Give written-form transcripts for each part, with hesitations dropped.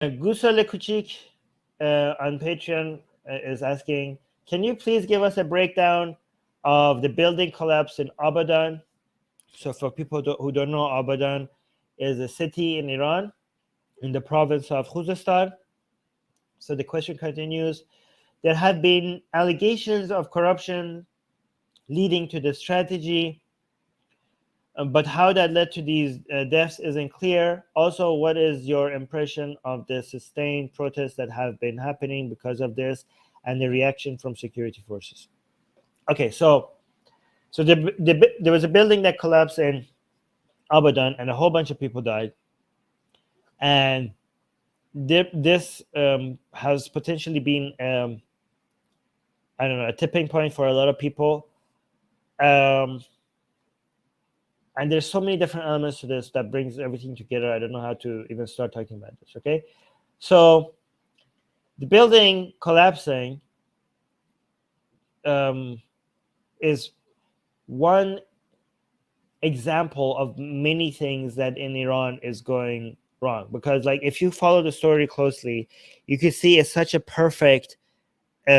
Gusa Lekuchik on Patreon is asking, can you please give us a breakdown of the building collapse in Abadan? So for people who don't know, Abadan is a city in Iran, in the province of Khuzestan. So the question continues, there have been allegations of corruption leading to this tragedy, but how that led to these deaths isn't clear. Also, what is your impression of the sustained protests that have been happening because of this and the reaction from security forces? Okay, so there was a building that collapsed in Abadan and a whole bunch of people died. And this has potentially been, I don't know, a tipping point for a lot of people. Um, and there's so many different elements to this that brings everything together. I don't know how to even start talking about this. Okay, so the building collapsing is one example of many things that in Iran is going wrong, because like if you follow the story closely, you can see it's such a perfect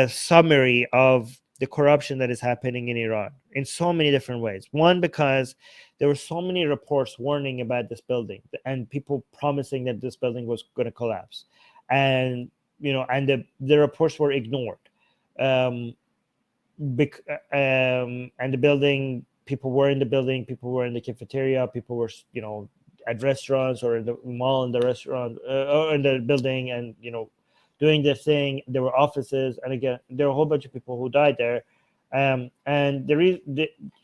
summary of the corruption that is happening in Iran in so many different ways. One, because there were so many reports warning about this building and people promising that this building was going to collapse, and and the reports were ignored. um, and the building, people were in the building, people were in the cafeteria, people were at restaurants or in the mall, in the restaurant, or in the building, and doing their thing. There were offices, and again, there were a whole bunch of people who died there. And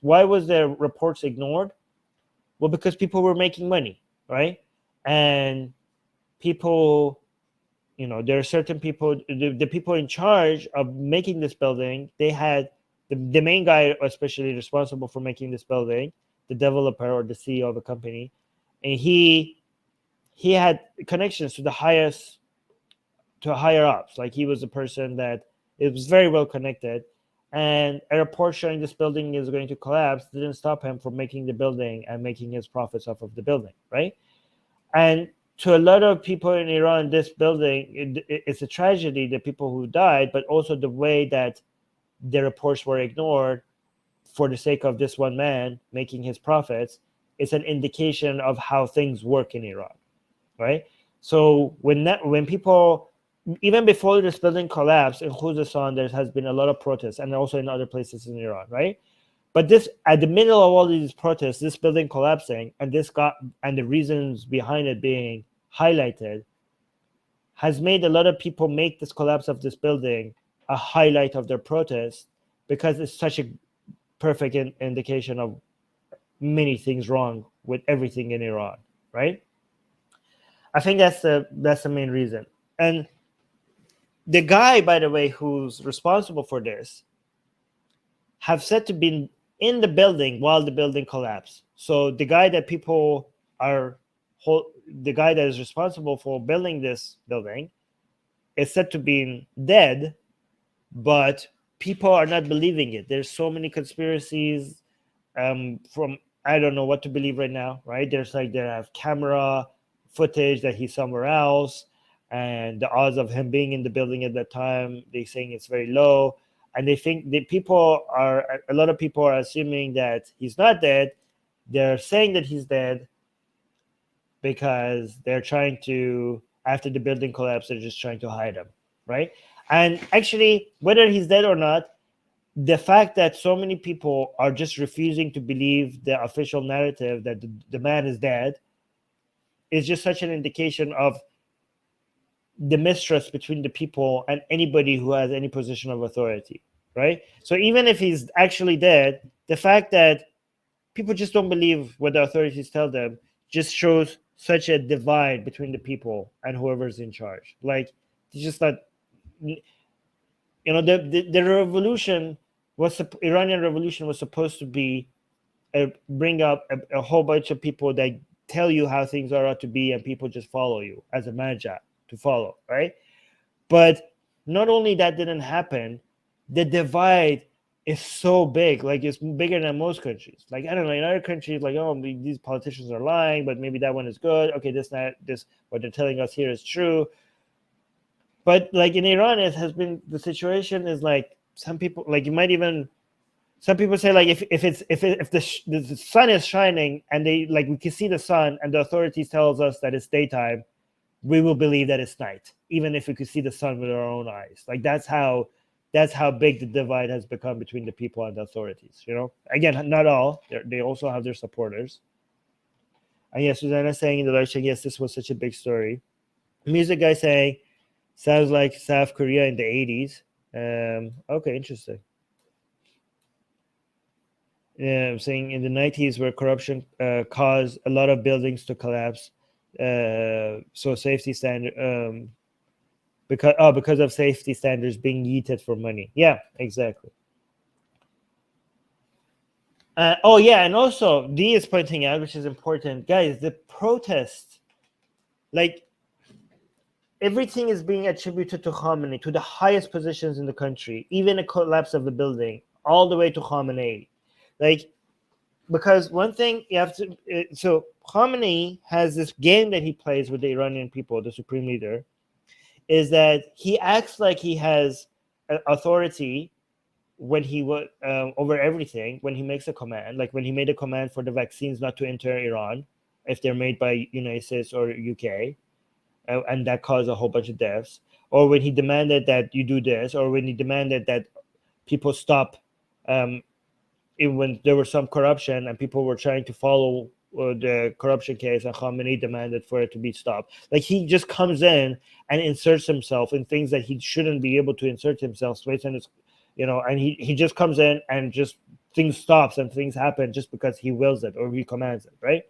why was the reports ignored? Well, because people were making money, right? And people, there are certain people, the people in charge of making this building, they had the main guy especially responsible for making this building, the developer or the CEO of a company, and he had connections to the higher ups. Like he was a person that it was very well connected, and a report showing this building is going to collapse didn't stop him from making the building and making his profits off of the building, right? And to a lot of people in Iran, this building, it's a tragedy, the people who died, but also the way that the reports were ignored for the sake of this one man making his profits. It's an indication of how things work in Iran, right? So when people, even before this building collapsed in Khuzestan, there has been a lot of protests, and also in other places in Iran, right? But this, at the middle of all these protests, this building collapsing, and the reasons behind it being highlighted, has made a lot of people make this collapse of this building a highlight of their protest, because it's such a perfect indication of many things wrong with everything in Iran, right? I think that's the main reason. And the guy, by the way, who's responsible for this, have said to be in the building while the building collapsed. So the guy that people are, the guy that is responsible for building this building, is said to be dead, but people are not believing it. There's so many conspiracies. From I don't know what to believe right now, right? There's like they have camera footage that he's somewhere else, and the odds of him being in the building at that time, they're saying it's very low. And they think a lot of people are assuming that he's not dead. They're saying that he's dead because they're trying to, after the building collapsed, they're just trying to hide him, right? And actually, whether he's dead or not, the fact that so many people are just refusing to believe the official narrative that the man is dead is just such an indication of the mistrust between the people and anybody who has any position of authority, right? So even if he's actually dead, the fact that people just don't believe what the authorities tell them just shows such a divide between the people and whoever's in charge. Like, it's just not, the revolution was, Iranian revolution was supposed to be bring up a whole bunch of people that tell you how things are ought to be, and people just follow you as a manager to follow, right? But not only that didn't happen, the divide is so big. Like, it's bigger than most countries. Like, I don't know, in other countries, like, oh, these politicians are lying, but maybe that one is good. Okay, this what they're telling us here is true. But like in Iran, it has been, the situation is like, some people, like, you might even, some people say, like, if the sun is shining and they, like, we can see the sun and the authorities tells us that it's daytime, we will believe that it's night, even if we could see the sun with our own eyes. Like, that's how big the divide has become between the people and the authorities. You know, again, not all. They also have their supporters. And yes, Susanna saying in the live chat, yes, this was such a big story. Music guy saying, sounds like South Korea in the 80s. Okay, interesting. Yeah, I'm saying in the 90s, where corruption caused a lot of buildings to collapse. So safety standard, because of safety standards being yeeted for money. Yeah, exactly. Oh yeah, and also D is pointing out, which is important, guys, the protest, like, everything is being attributed to Khamenei, to the highest positions in the country, even a collapse of the building, all the way to Khamenei. Like, because one thing you have to, so Khamenei has this game that he plays with the Iranian people, the supreme leader, is that he acts like he has authority when he was over everything, when he makes a command, like when he made a command for the vaccines not to enter Iran if they're made by United States or UK, and that caused a whole bunch of deaths, or when he demanded that you do this, or when he demanded that people stop, when there was some corruption and people were trying to follow the corruption case, and Khamenei demanded for it to be stopped. Like, he just comes in and inserts himself in things that he shouldn't be able to insert himself, based on his, and he just comes in and just things stops and things happen just because he wills it or he commands it, right?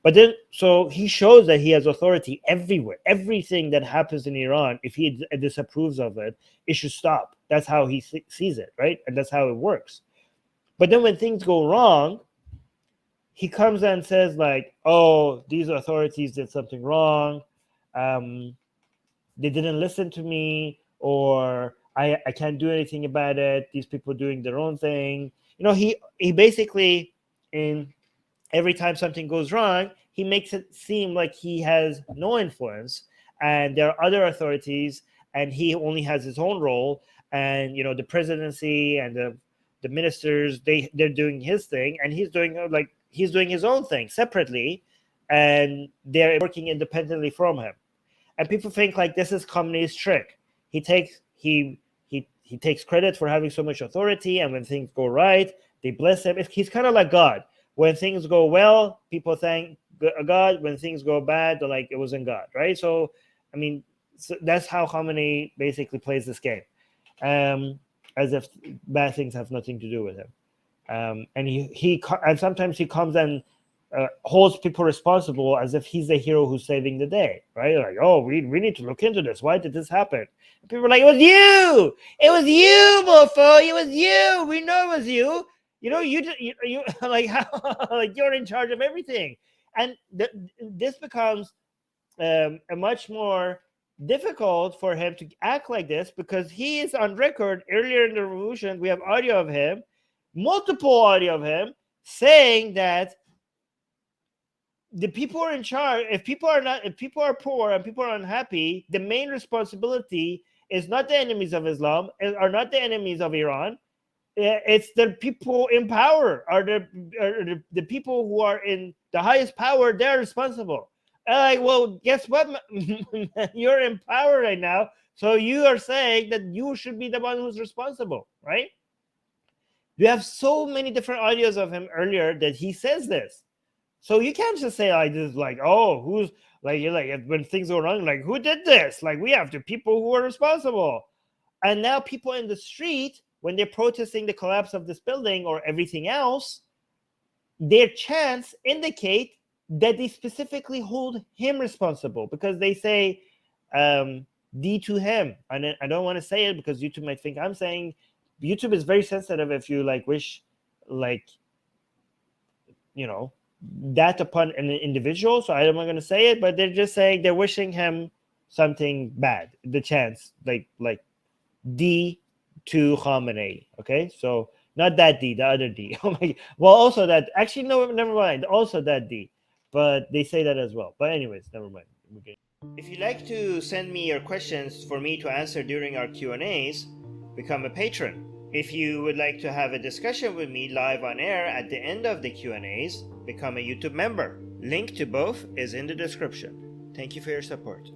But then, so he shows that he has authority everywhere. Everything that happens in Iran, if he disapproves of it, it should stop. That's how he sees it, right? And that's how it works. But then when things go wrong, he comes and says, like, oh, these authorities did something wrong. They didn't listen to me, or I can't do anything about it. These people doing their own thing. He basically, in every time something goes wrong, he makes it seem like he has no influence and there are other authorities and he only has his own role. And, the presidency and the ministers, they're doing his thing, and he's doing his own thing separately, and they're working independently from him. And people think, like, this is Khamenei's trick. He takes credit for having so much authority, and when things go right, they bless him. He's kind of like God. When things go well, people thank God. When things go bad, they're like, it wasn't God, right? So, I mean, that's how Khamenei basically plays this game, as if bad things have nothing to do with him. And and sometimes he comes and holds people responsible as if he's the hero who's saving the day, right? Like, oh, we need to look into this. Why did this happen? And people are like, it was you, mofo, it was you. We know it was you. You like, how, like, you're in charge of everything. And this becomes a much more difficult for him to act like this, because he is on record earlier in the revolution. We have audio of him, multiple audio of him, saying that the people are in charge. If people are poor and people are unhappy, the main responsibility is not the enemies of Islam, are not the enemies of Iran. It's the people in power, are the people who are in the highest power. They're responsible. Like, well, guess what? You're in power right now, so you are saying that you should be the one who's responsible, right? You have so many different audios of him earlier that he says this. So you can't just say like this, like, oh, who's like, you're like, when things go wrong, like, who did this? Like, we have the people who are responsible. And now people in the street, when they're protesting the collapse of this building or everything else, their chants indicate that they specifically hold him responsible, because they say D to him. And I don't want to say it because YouTube might think I'm saying. YouTube is very sensitive if you like wish, like, that upon an individual. So I'm not going to say it, but they're just saying they're wishing him something bad. The chance, like D to Khamenei. Okay, so not that D, the other D. Oh my. Well, also that. Actually, no, never mind. Also that D, but they say that as well. But anyways, never mind. If you'd like to send me your questions for me to answer during our Q&As, become a patron. If you would like to have a discussion with me live on air at the end of the Q&As, become a YouTube member. Link to both is in the description. Thank you for your support.